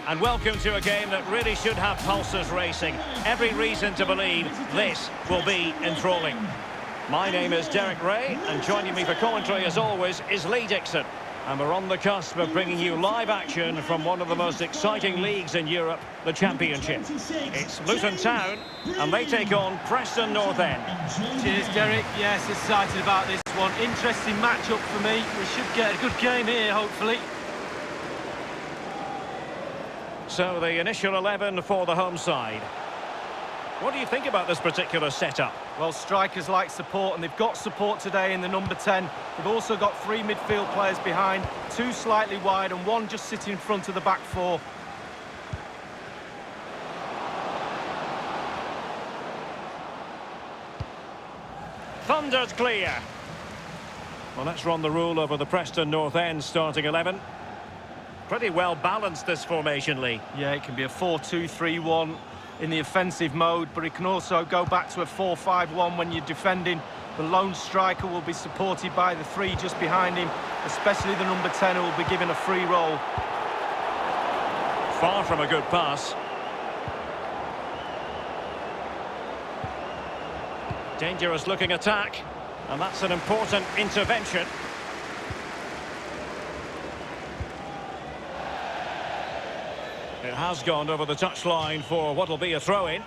and welcome to a game that really should have pulses racing. Every reason to believe this will be enthralling. My name is Derek Ray, and joining me for commentary as always is Lee Dixon. And we're on the cusp of bringing you live action from one of the most exciting leagues in Europe, the Championship. It's Luton Town, and they take on Preston North End. Cheers, Derek. Yes, excited about this one. Interesting match-up for me. We should get a good game here, hopefully. So the initial 11 for the home side. What do you think about this particular setup? Well, strikers like support, and they've got support today in the number 10. They've also got 3 midfield players behind, 2 slightly wide and 1 just sitting in front of the back 4. Thundered clear. Well, let's run the rule over the Preston North End starting 11. Pretty well balanced, this formation, Lee. Yeah, it can be a 4-2-3-1 in the offensive mode, but it can also go back to a 4-5-1 when you're defending. The lone striker will be supported by the 3 just behind him, especially the number 10 who will be given a free roll. Far from a good pass. Dangerous looking attack, and that's an important intervention. It has gone over the touchline for what will be a throw-in.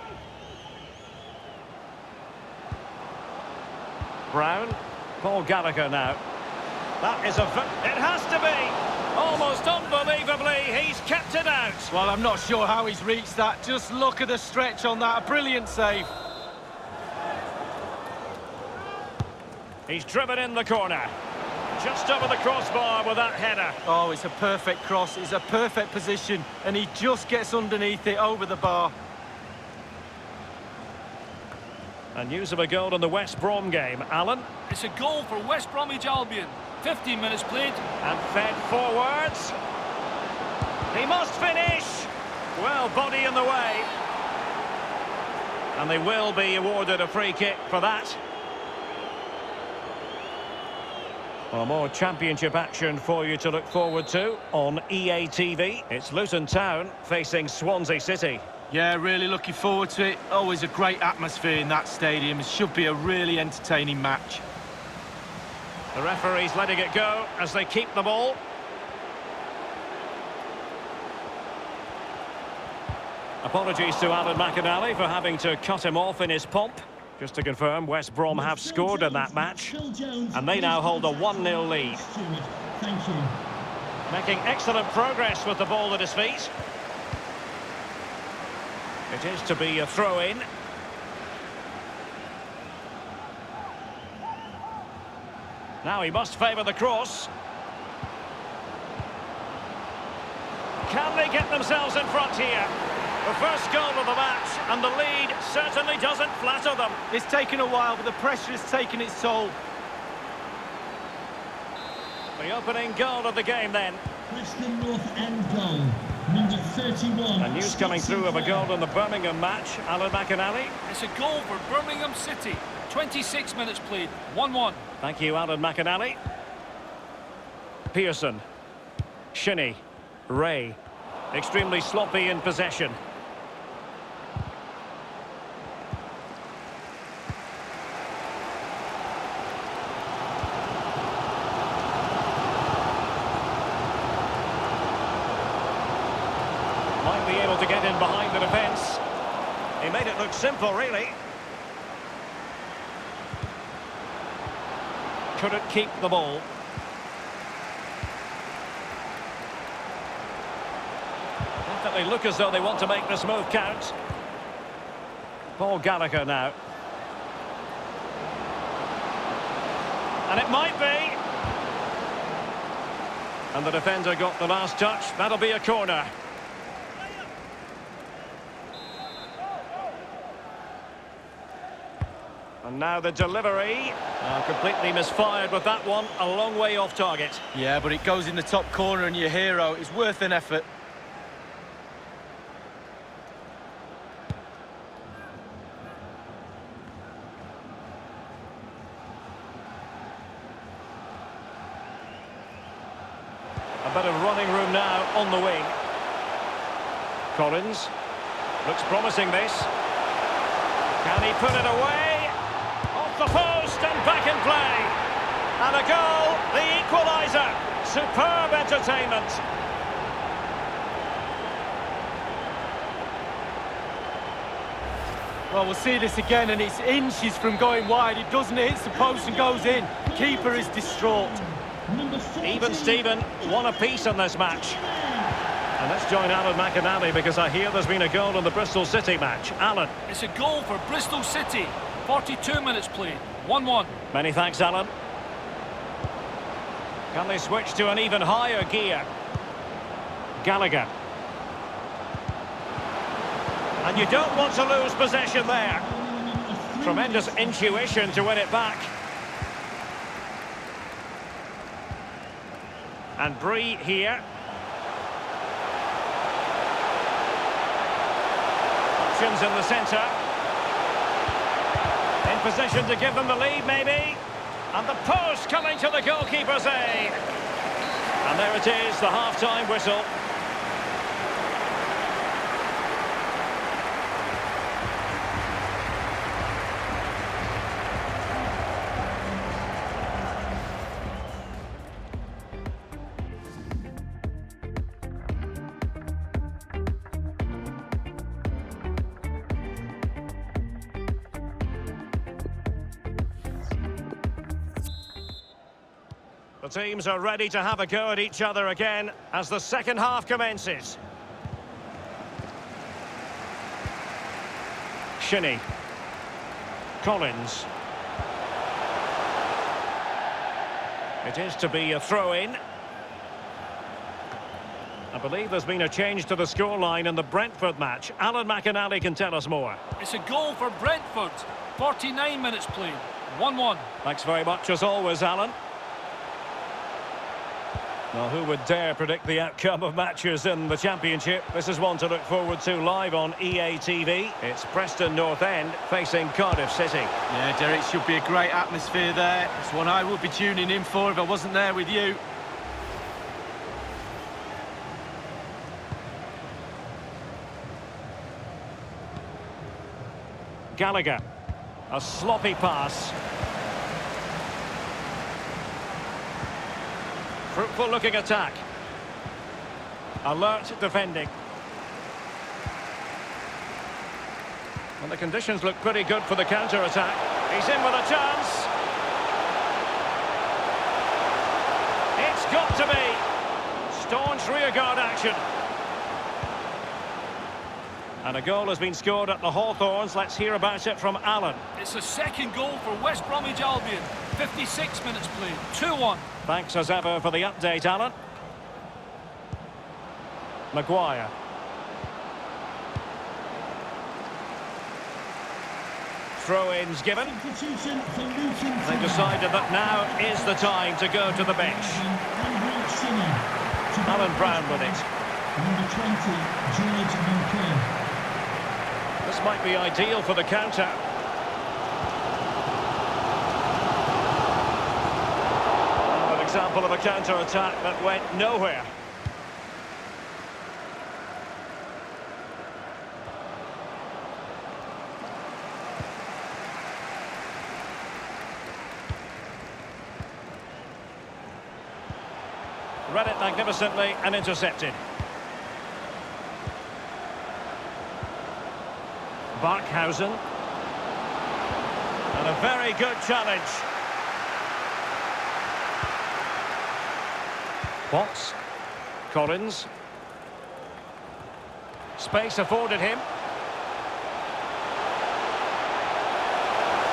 Brown, Paul Gallagher now. That is it has to be! Almost unbelievably, he's kept it out. Well, I'm not sure how he's reached that. Just look at the stretch on that. A brilliant save. He's driven in the corner. Just over the crossbar with that header. Oh, it's a perfect cross. It's a perfect position, and he just gets underneath it over the bar. And news of a goal in the West Brom game. Alan? It's a goal for West Bromwich Albion. 15 minutes played. And fed forwards. He must finish. Well, body in the way. And they will be awarded a free kick for that. Well, more Championship action for you to look forward to on EA TV. It's Luton Town facing Swansea City. Yeah, really looking forward to it. Always a great atmosphere in that stadium. It should be a really entertaining match. The referee's letting it go as they keep the ball. Apologies to Alan McInally for having to cut him off in his pomp. Just to confirm, West Brom have scored in that match, and they now hold a 1-0 lead. Thank you. Making excellent progress with the ball at his feet. It is to be a throw-in. Now he must favour the cross. Can they get themselves in front here? The first goal of the match, and the lead certainly doesn't flatter them. It's taken a while, but the pressure has taken its toll. The opening goal of the game then. Preston North End goal, number 31. And news coming through of a goal in the Birmingham match. Alan McInally. It's a goal for Birmingham City. 26 minutes played. 1-1. Thank you, Alan McInally. Pearson. Shinnie. Ray. Extremely sloppy in possession. Might be able to get in behind the defence. He made it look simple, really. Couldn't keep the ball. Definitely look as though they want to make this move count. Paul Gallagher now. And it might be. And the defender got the last touch. That'll be a corner. And now the delivery. Completely misfired with that one. A long way off target. Yeah, but it goes in the top corner, and your hero is worth an effort. A bit of running room now on the wing. Collins. Looks promising, this. Can he put it away? Off the post and back in play. And a goal, the equaliser. Superb entertainment. Well, we'll see this again, and it's inches from going wide. It doesn't hit the post and goes in. The keeper is distraught. Even Steven, one apiece in this match. And let's join Alan McInally, because I hear there's been a goal in the Bristol City match. Alan. It's a goal for Bristol City. 42 minutes played. 1-1. Many thanks, Alan. Can they switch to an even higher gear? Gallagher. And you don't want to lose possession there. Tremendous intuition to win it back. And Bree here. Options in the centre. In position to give them the lead, maybe. And the post coming to the goalkeeper's aid. And there it is, the half-time whistle. The teams are ready to have a go at each other again as the second half commences. Shinnie. Collins. It is to be a throw-in. I believe there's been a change to the scoreline in the Brentford match. Alan McInally can tell us more. It's a goal for Brentford. 49 minutes played. 1-1. Thanks very much as always, Alan. Well, who would dare predict the outcome of matches in the Championship? This is one to look forward to live on EA TV. It's Preston North End facing Cardiff City. Yeah, Derek, should be a great atmosphere there. It's one I would be tuning in for if I wasn't there with you. Gallagher. A sloppy pass. Fruitful looking attack. Alert defending. And the conditions look pretty good for the counter-attack. He's in with a chance. It's got to be. Staunch rearguard action. And a goal has been scored at the Hawthorns. Let's hear about it from Alan. It's a second goal for West Bromwich Albion. 56 minutes played. 2-1. Thanks as ever for the update, Alan. Maguire. Throw-ins given. They've decided that now is the time to go to the bench. Alan Brown with it. Number 20, George Milker. This might be ideal for the counter. An example of a counter-attack that went nowhere. Read it magnificently and intercepted. Barkhausen. And a very good challenge. Potts. Collins. Space afforded him.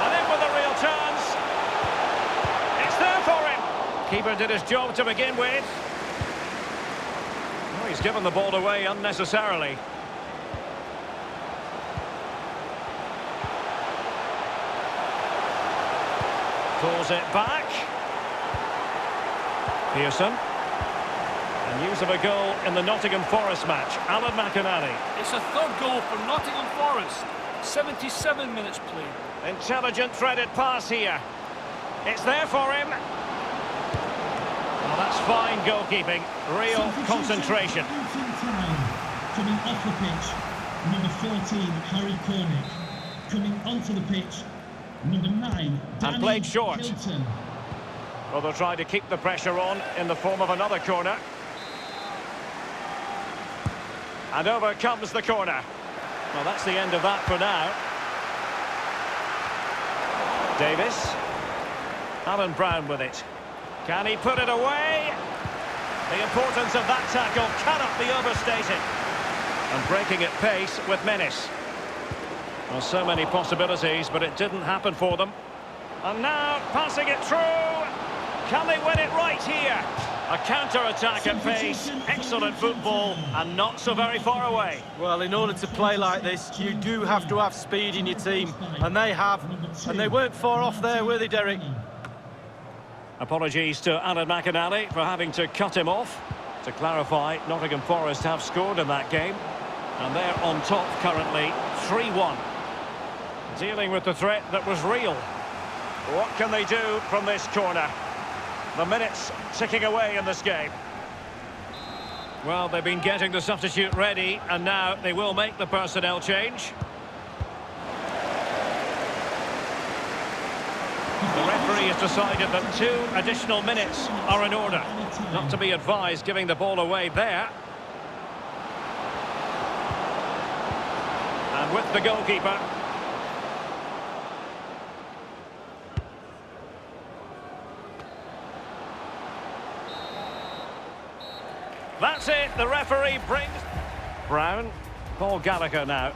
And in with a real chance. It's there for him. Keeper did his job to begin with. Oh, he's given the ball away unnecessarily. Pulls it back. Pearson. And news of a goal in the Nottingham Forest match. Alan McInally. It's a third goal for Nottingham Forest. 77 minutes played. Intelligent threaded pass here. It's there for him. Well, that's fine goalkeeping. Real concentration. Coming off the pitch, number 14, Harry Cornick. Coming onto the pitch, number 9, Danny played short. Hilton. Well, they'll try to keep the pressure on in the form of another corner. And over comes the corner. Well, that's the end of that for now. Davis. Alan Brown with it. Can he put it away? The importance of that tackle cannot be overstated. And breaking at pace with menace. Well, so many possibilities, but it didn't happen for them. And now, passing it through. Can they win it right here? A counter-attack at pace, excellent football, and not so very far away. Well, in order to play like this, you do have to have speed in your team, and they have. And they weren't far off there, were they, Derek? Apologies to Alan McInally for having to cut him off. To clarify, Nottingham Forest have scored in that game, and they're on top currently, 3-1. Dealing with the threat that was real. What can they do from this corner? The minutes ticking away in this game. Well, they've been getting the substitute ready, and now they will make the personnel change. The referee has decided that 2 additional minutes are in order. Not to be advised giving the ball away there. And with the goalkeeper. That's it, the referee brings... Brown, Paul Gallagher now.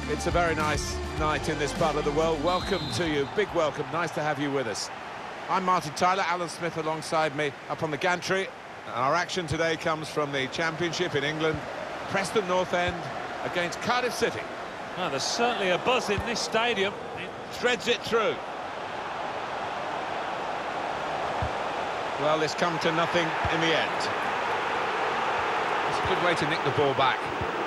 It's a very nice night in this part of the world. Welcome to you, big welcome, nice to have you with us. I'm Martin Tyler, Alan Smith alongside me up on the gantry. And our action today comes from the Championship in England, Preston North End against Cardiff City. Well, there's certainly a buzz in this stadium. It Threads it through. Well, it's come to nothing in the end. It's a good way to nick the ball back.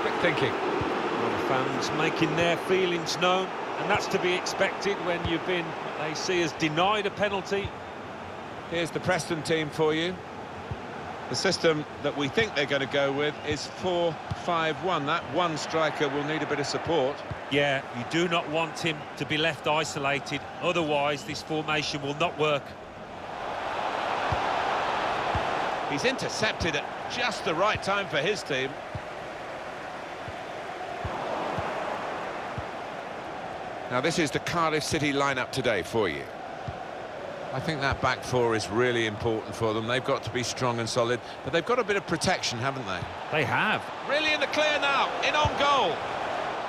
Quick thinking. Well, the fans making their feelings known, and that's to be expected when you've been, what they see as denied a penalty. Here's the Preston team for you. The system that we think they're going to go with is 4-5-1. That one striker will need a bit of support. Yeah, you do not want him to be left isolated, otherwise this formation will not work. He's intercepted at just the right time for his team. Now this is the Cardiff City lineup today for you. I think that back four is really important for them. They've got to be strong and solid, but they've got a bit of protection, haven't they? They have. Really in the clear now, in on goal.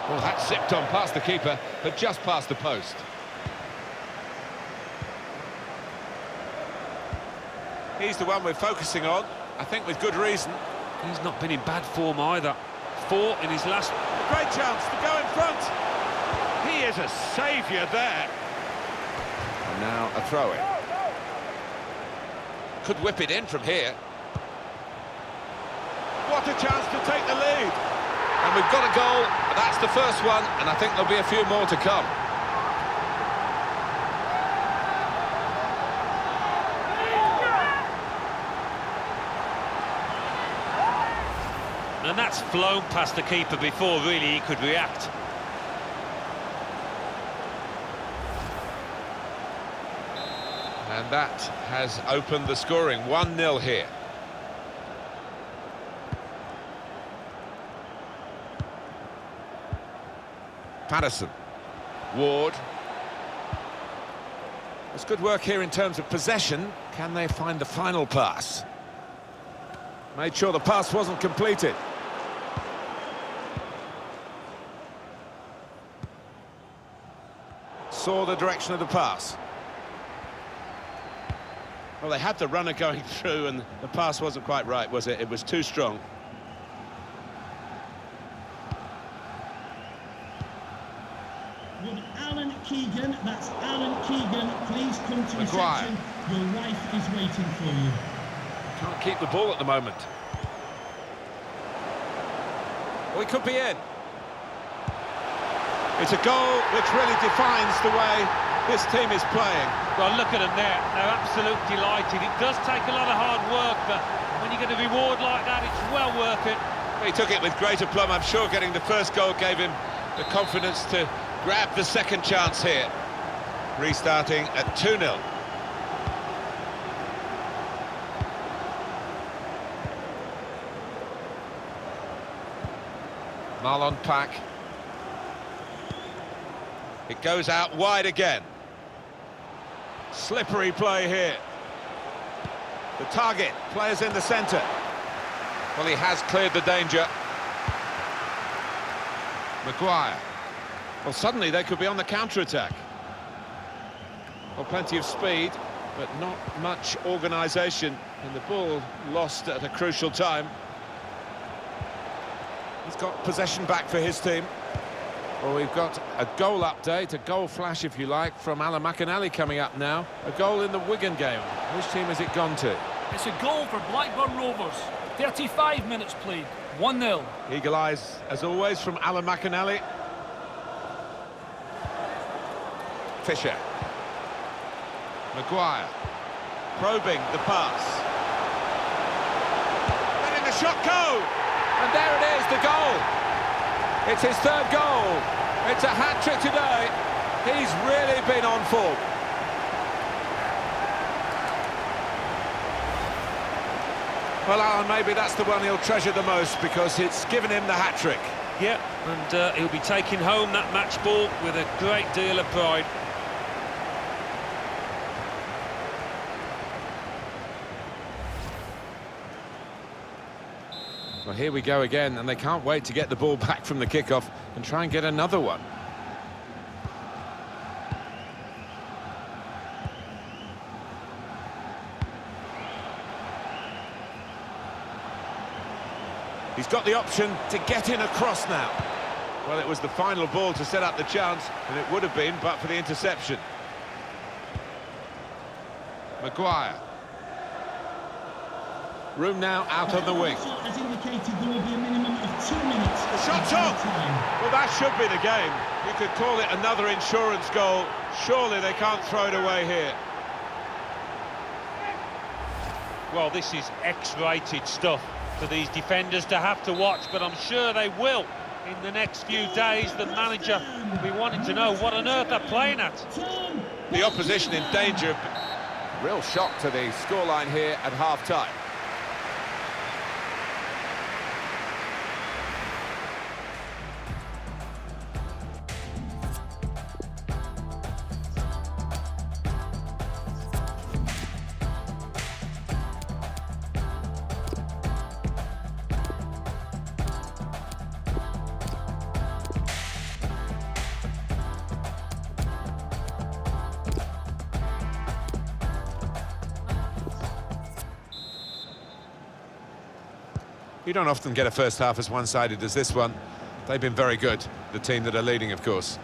Well, that zipped on past the keeper, but just past the post. He's the one we're focusing on, I think with good reason. He's not been in bad form either. 4 in his last... A great chance to go in front. He is a saviour there. And now a throw-in. Could whip it in from here. What a chance to take the lead. And we've got a goal. That's the first one, and I think there'll be a few more to come. And that's flown past the keeper before really he could react. And that has opened the scoring. 1-0 here. Patterson. Ward. It's good work here in terms of possession. Can they find the final pass? Made sure the pass wasn't completed. Saw the direction of the pass. Well, they had the runner going through and the pass wasn't quite right, was it? It was too strong. With Alan Keegan, that's Alan Keegan. Please come to Maguire. reception. Your wife is waiting for you. Can't keep the ball at the moment. Well, he could be in. It's a goal which really defines the way this team is playing. Well, look at them there. They're absolutely delighted. It does take a lot of hard work, but when you get a reward like that, it's well worth it. He took it with great aplomb. I'm sure getting the first goal gave him the confidence to grab the second chance here. Restarting at 2-0. Marlon Pack. It goes out wide again. Slippery play here. The target, players in the centre. Well, he has cleared the danger. Maguire. Well, suddenly they could be on the counter-attack. Well, plenty of speed, but not much organisation. And the ball lost at a crucial time. He's got possession back for his team. Well, we've got a goal update, a goal flash, if you like, from Alan McInally coming up now. A goal in the Wigan game. Which team has it gone to? It's a goal for Blackburn Rovers. 35 minutes played. 1-0. Eagle eyes, as always, from Alan McInally. Fisher. Maguire. Probing the pass. Letting the shot go! And there it is, the goal! It's his third goal. It's a hat-trick today. He's really been on form. Well, Alan, maybe that's the one he'll treasure the most because it's given him the hat-trick. Yeah, and he'll be taking home that match ball with a great deal of pride. Well, here we go again, and they can't wait to get the ball back from the kickoff and try and get another one. He's got the option to get in across now. Well, it was the final ball to set up the chance, and it would have been, but for the interception. Maguire. Room now out on the wing. As indicated, there will be a minimum of 2 minutes. The shot's on! Well, that should be the game. You could call it another insurance goal. Surely they can't throw it away here. Well, this is X-rated stuff for these defenders to have to watch, but I'm sure they will in the next few days. The manager will be wanting to know what on earth they're playing at. The opposition in danger. Real shock to the scoreline here at half-time. You don't often get a first half as one-sided as this one. They've been very good, the team that are leading, of course.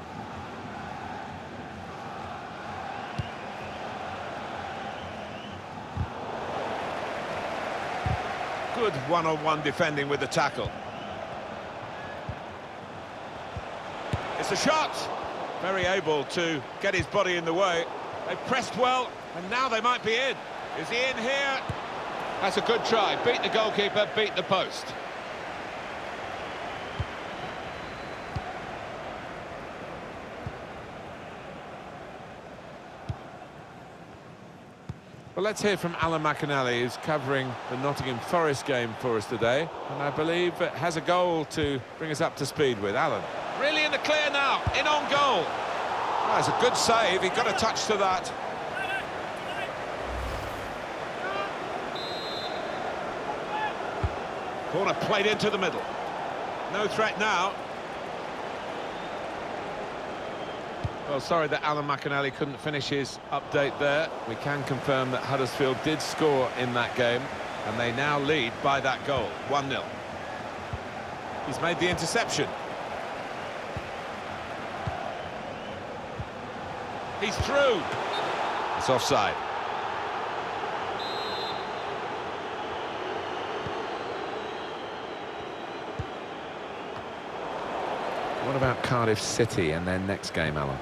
Good one-on-one defending with the tackle. It's a shot! Very able to get his body in the way. They've pressed well, and now they might be in. Is he in here? That's a good try. Beat the goalkeeper, beat the post. Well, let's hear from Alan McInally, who's covering the Nottingham Forest game for us today, and I believe it has a goal to bring us up to speed with. Alan. Really in the clear now, in on goal. Oh, it's a good save, he got a touch to that. Corner played into the middle. No threat now. Well, sorry that Alan McInally couldn't finish his update there. We can confirm that Huddersfield did score in that game, and they now lead by that goal, 1-0. He's made the interception. He's through. It's offside. What about Cardiff City and their next game, Alan?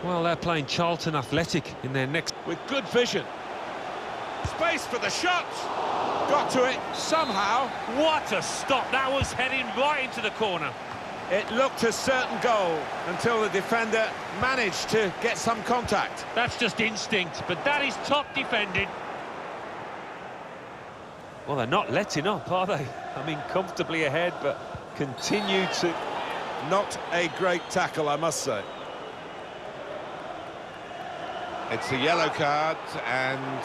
Well, they're playing Charlton Athletic in their next... With good vision. Space for the shot. Got to it somehow. What a stop! That was heading right into the corner. It looked a certain goal until the defender managed to get some contact. That's just instinct, but that is top defending. Well, they're not letting up, are they? I mean, comfortably ahead, but continue to... Not a great tackle, I must say. It's a yellow card, and,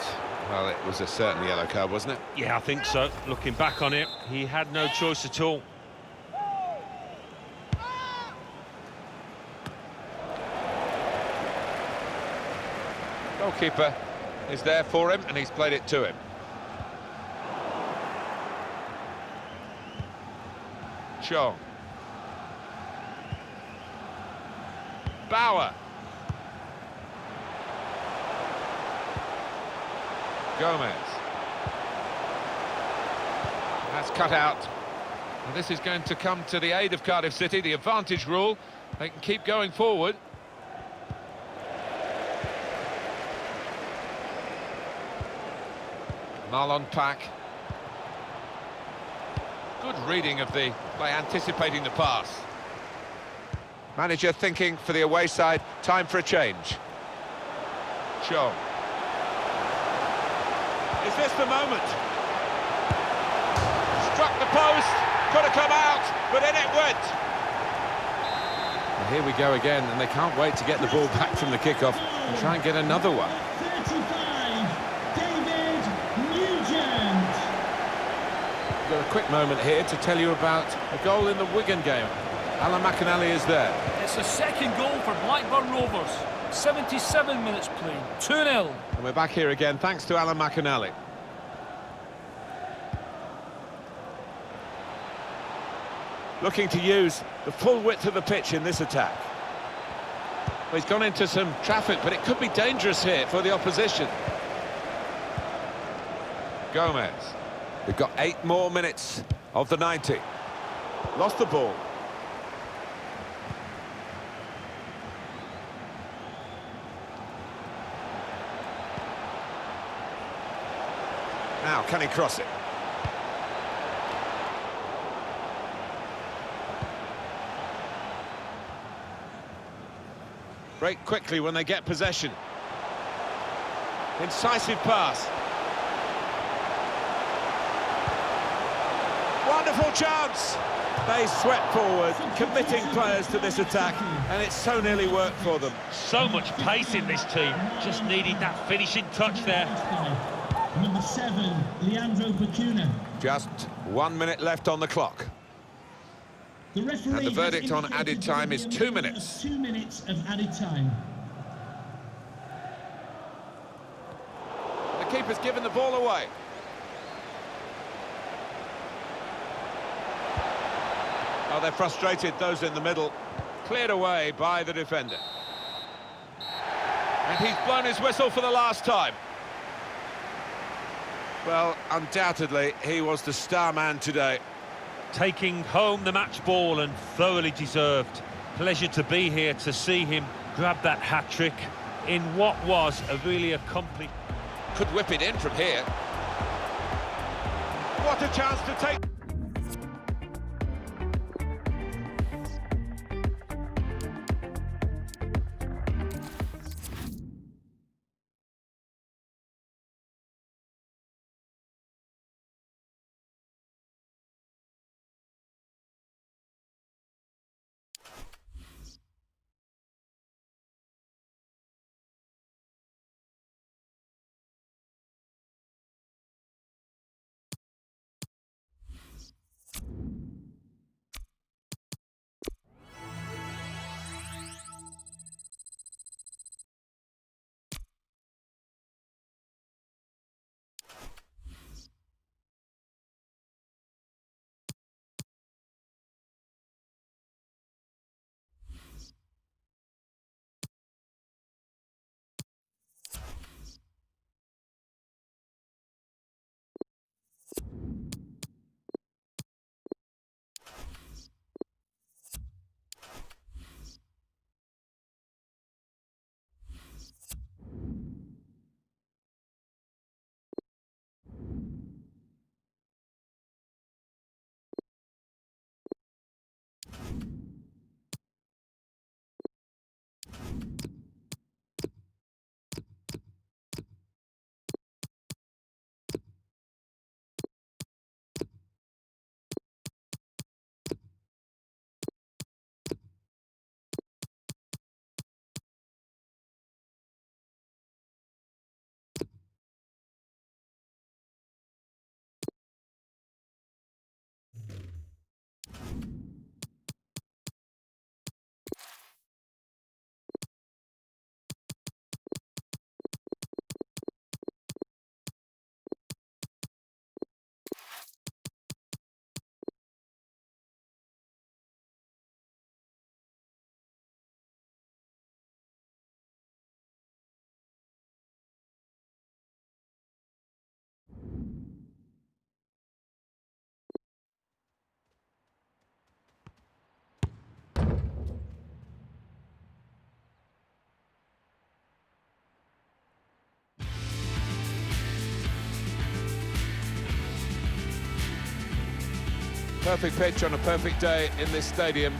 well, it was a certain yellow card, wasn't it? Yeah, I think so. Looking back on it, he had no choice at all. Goalkeeper is there for him, and he's played it to him. Chong. Bauer. Gomez. That's cut out. And this is going to come to the aid of Cardiff City, the advantage rule. They can keep going forward. Marlon Pack. Good reading of the by anticipating the pass. Manager thinking for the away side, time for a change. Chong. Is this the moment? Struck the post, could have come out, but in it went. And here we go again, and they can't wait to get the ball back from the kickoff and try and get another one. 35, David Nugent. We've got a quick moment here to tell you about a goal in the Wigan game. Alan McInally is there. It's the second goal for Blackburn Rovers. 77 minutes played, 2-0. And we're back here again, thanks to Alan McInally. Looking to use the full width of the pitch in this attack. Well, he's gone into some traffic, but it could be dangerous here for the opposition. Gomez. We've got 8 more minutes of the 90. Lost the ball. Now, can he cross it? Break quickly when they get possession. Incisive pass. Wonderful chance. They swept forward, committing players to this attack, and it so nearly worked for them. So much pace in this team. Just needed that finishing touch there. Number 7, Leandro Bacuna. Just 1 minute left on the clock. The referee And the has verdict on indicated added time is there 2 will be minutes. 2 minutes of added time. The keeper's given the ball away. Oh, they're frustrated, those in the middle. Cleared away by the defender. And he's blown his whistle for the last time. Well, undoubtedly, he was the star man today. Taking home the match ball and thoroughly deserved. Pleasure to be here to see him grab that hat-trick in what was a really accomplished... Could whip it in from here. What a chance to take... Perfect pitch on a perfect day in this stadium.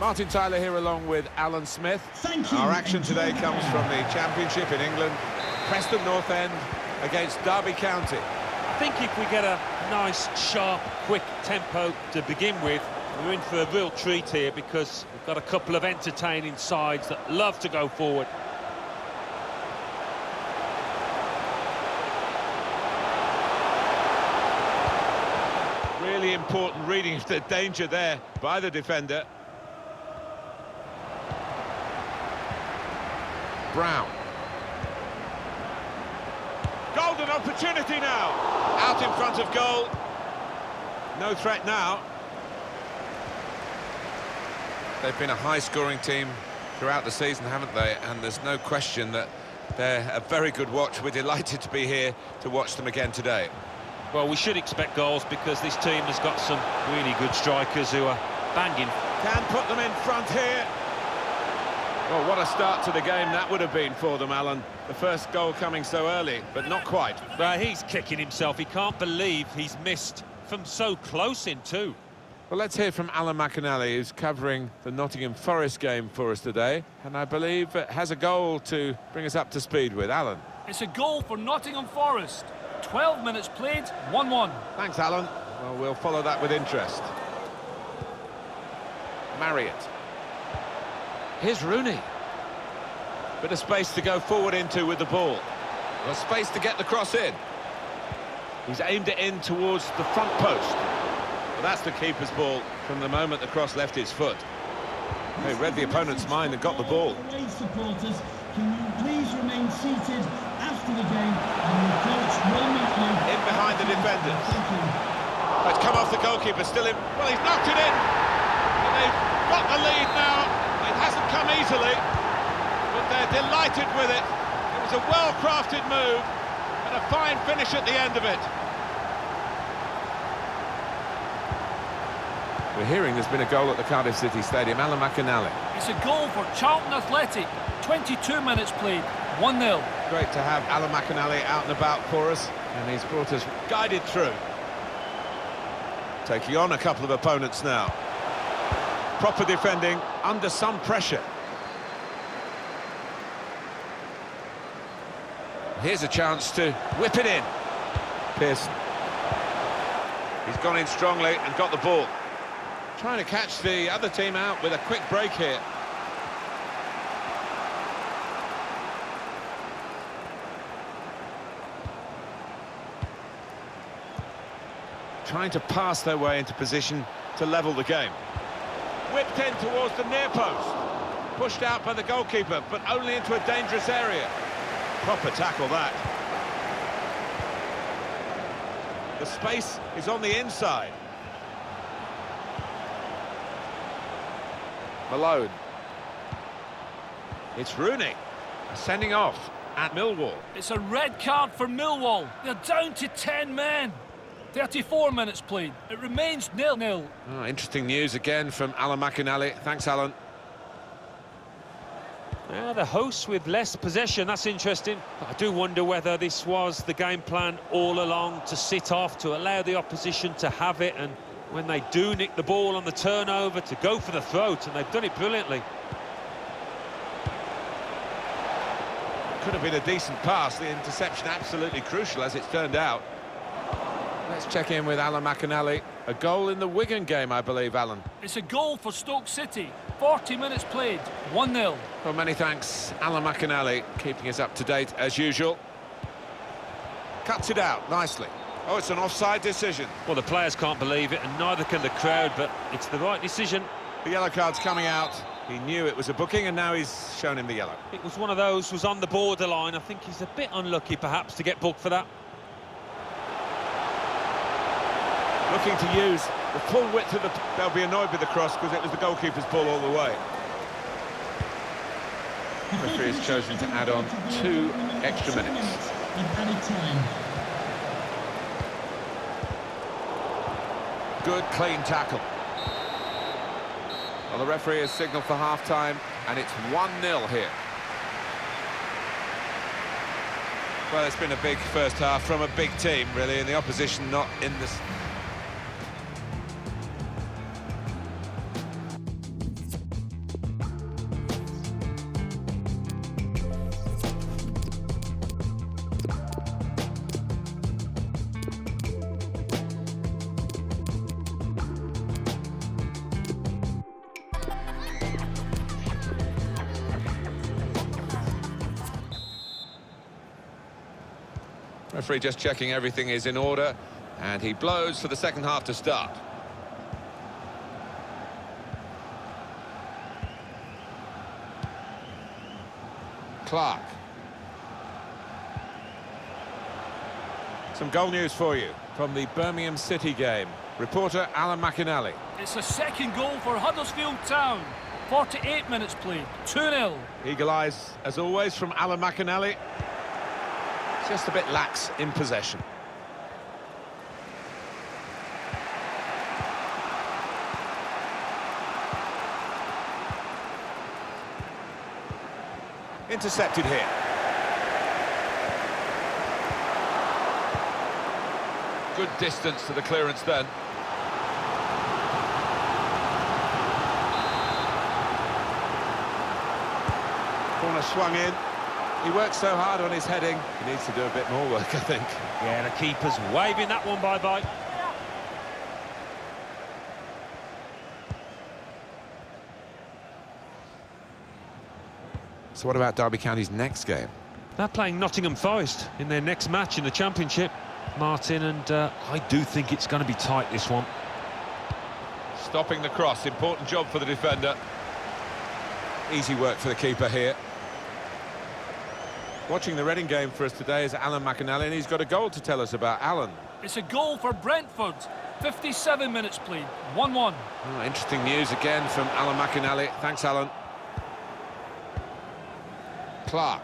Martin Tyler here along with Alan Smith. Thank you. Our action today comes from the Championship in England. Preston North End against Derby County. I think if we get a nice, sharp, quick tempo to begin with, we're in for a real treat here because we've got a couple of entertaining sides that love to go forward. Really important reading of the danger there by the defender. Brown. Golden opportunity now. Out in front of goal. No threat now. They've been a high-scoring team throughout the season, haven't they? And there's no question that they're a very good watch. We're delighted to be here to watch them again today. Well, we should expect goals because this team has got some really good strikers who are banging. Can put them in front here. Well, what a start to the game that would have been for them, Alan. The first goal coming so early, but not quite. But he's kicking himself. He can't believe he's missed from so close in too. Well, let's hear from Alan McAnally, who's covering the Nottingham Forest game for us today, and I believe has a goal to bring us up to speed with. Alan. It's a goal for Nottingham Forest. 12 minutes played, 1-1. Thanks, Alan. Well, we'll follow that with interest. Marriott. Here's Rooney. Bit of space to go forward into with the ball. Well, space to get the cross in. He's aimed it in towards the front post. Well, that's the keeper's ball from the moment the cross left his foot. He read the opponent's mind and got the ball. Away supporters, can you please remain seated after the game, and the coach will meet you In behind the defenders. Thank you. It's come off the goalkeeper, still in. Well, he's knocked it in. They've got the lead now. It hasn't come easily, but they're delighted with it. It was a well-crafted move and a fine finish at the end of it. We're hearing there's been a goal at the Cardiff City Stadium. Alan McInally. It's a goal for Charlton Athletic. 22 minutes played, 1-0. Great to have Alan McInally out and about for us, and he's brought us guided through. Taking on a couple of opponents now. Proper defending under some pressure. Here's a chance to whip it in. Pearson. He's gone in strongly and got the ball. Trying to catch the other team out with a quick break here. Trying to pass their way into position to level the game. Whipped in towards the near post. Pushed out by the goalkeeper, but only into a dangerous area. Proper tackle that. The space is on the inside. Malone. It's Rooney. Sending off at Millwall. It's a red card for Millwall. They're down to 10 men. 34 minutes played. It remains 0-0. Oh, interesting news again from Alan McInally. Thanks, Alan. Yeah, the hosts with less possession, that's interesting. But I do wonder whether this was the game plan all along, to sit off, to allow the opposition to have it, and when they do nick the ball on the turnover, to go for the throat, and they've done it brilliantly. Could have been a decent pass. The interception absolutely crucial, as it's turned out. Let's check in with Alan McInally. A goal in the Wigan game, I believe, Alan. It's a goal for Stoke City. 40 minutes played, 1-0. Well, many thanks, Alan McInally, keeping us up to date as usual. Cuts it out nicely. Oh, it's an offside decision. Well, the players can't believe it, and neither can the crowd, but it's the right decision. The yellow card's coming out. He knew it was a booking, and now he's shown him the yellow. It was one of those, was on the borderline. I think he's a bit unlucky, perhaps, to get booked for that. Looking to use the full width of the... They'll be annoyed with the cross because it was the goalkeeper's ball all the way. The referee has chosen to add on 2 extra minutes. Of added time. Good, clean tackle. Well, the referee has signalled for half-time, and it's 1-0 here. Well, it's been a big first half from a big team, really, and the opposition not in this... Referee just checking everything is in order, and he blows for the second half to start. Clark. Some goal news for you from the Birmingham City game. Reporter Alan McInally. It's a second goal for Huddersfield Town. 48 minutes played, 2-0. Eagle eyes, as always, from Alan McInally. Just a bit lax in possession. Intercepted here. Good distance to the clearance then. Corner swung in. He works so hard on his heading, he needs to do a bit more work, I think. Yeah, the keeper's waving that one bye-bye. So what about Derby County's next game? They're playing Nottingham Forest in their next match in the Championship, Martin, and I do think it's going to be tight, this one. Stopping the cross, important job for the defender. Easy work for the keeper here. Watching the Reading game for us today is Alan McInally, and he's got a goal to tell us about. Alan. It's a goal for Brentford. 57 minutes played, 1-1. Oh, interesting news again from Alan McInally. Thanks, Alan. Clark.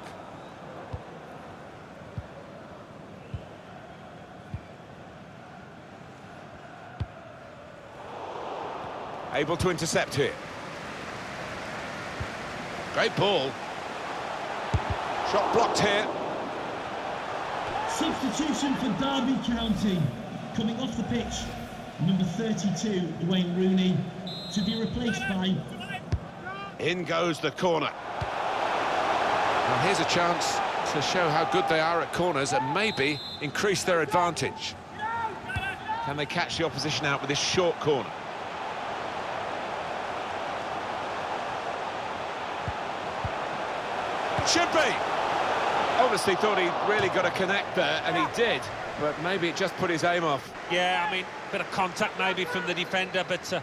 Able to intercept here. Great ball. Shot blocked here. Substitution for Derby County. Coming off the pitch, number 32, Wayne Rooney, to be replaced by... In goes the corner. Well, here's a chance to show how good they are at corners and maybe increase their advantage. Can they catch the opposition out with this short corner? Should be! Obviously thought he really got to connect there, and he did, but maybe it just put his aim off. Yeah, I mean, a bit of contact maybe from the defender, but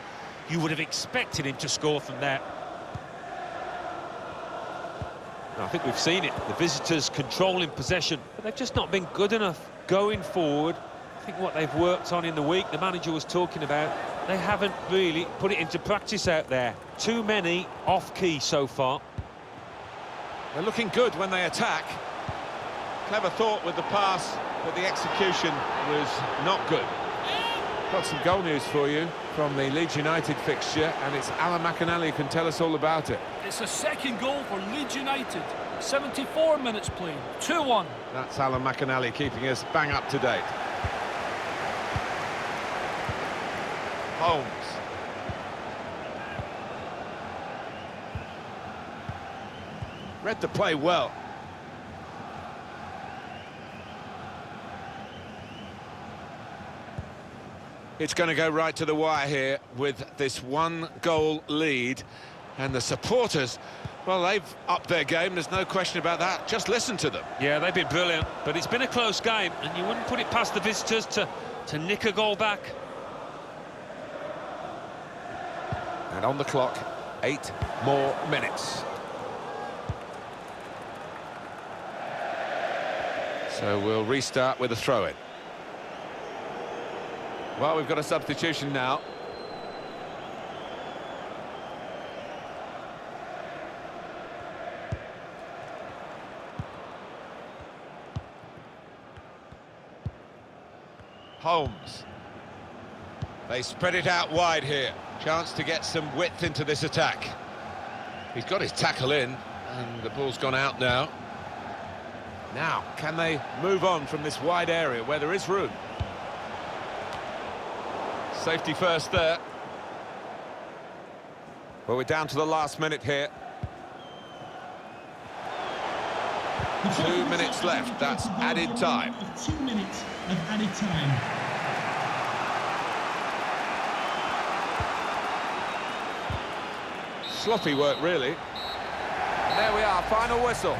you would have expected him to score from there. I think we've seen it. The visitors controlling possession, but they've just not been good enough going forward. I think what they've worked on in the week, the manager was talking about, they haven't really put it into practice out there. Too many off-key so far. They're looking good when they attack. Clever thought with the pass, but the execution was not good. Got some goal news for you from the Leeds United fixture, and it's Alan McInally who can tell us all about it. It's a second goal for Leeds United. 74 minutes played, 2-1. That's Alan McInally keeping us bang up to date. Holmes. Read the play well. It's going to go right to the wire here with this one-goal lead. And the supporters, well, they've upped their game, there's no question about that. Just listen to them. Yeah, they've been brilliant, but it's been a close game, and you wouldn't put it past the visitors to nick a goal back. And on the clock, 8 more minutes. So we'll restart with a throw-in. Well, we've got a substitution now. Holmes. They spread it out wide here. Chance to get some width into this attack. He's got his tackle in, and the ball's gone out now. Now, can they move on from this wide area where there is room? Safety first there. Well, we're down to the last minute here. 2 minutes left, that's added time. 2 minutes of added time. Sloppy work, really. And there we are, final whistle.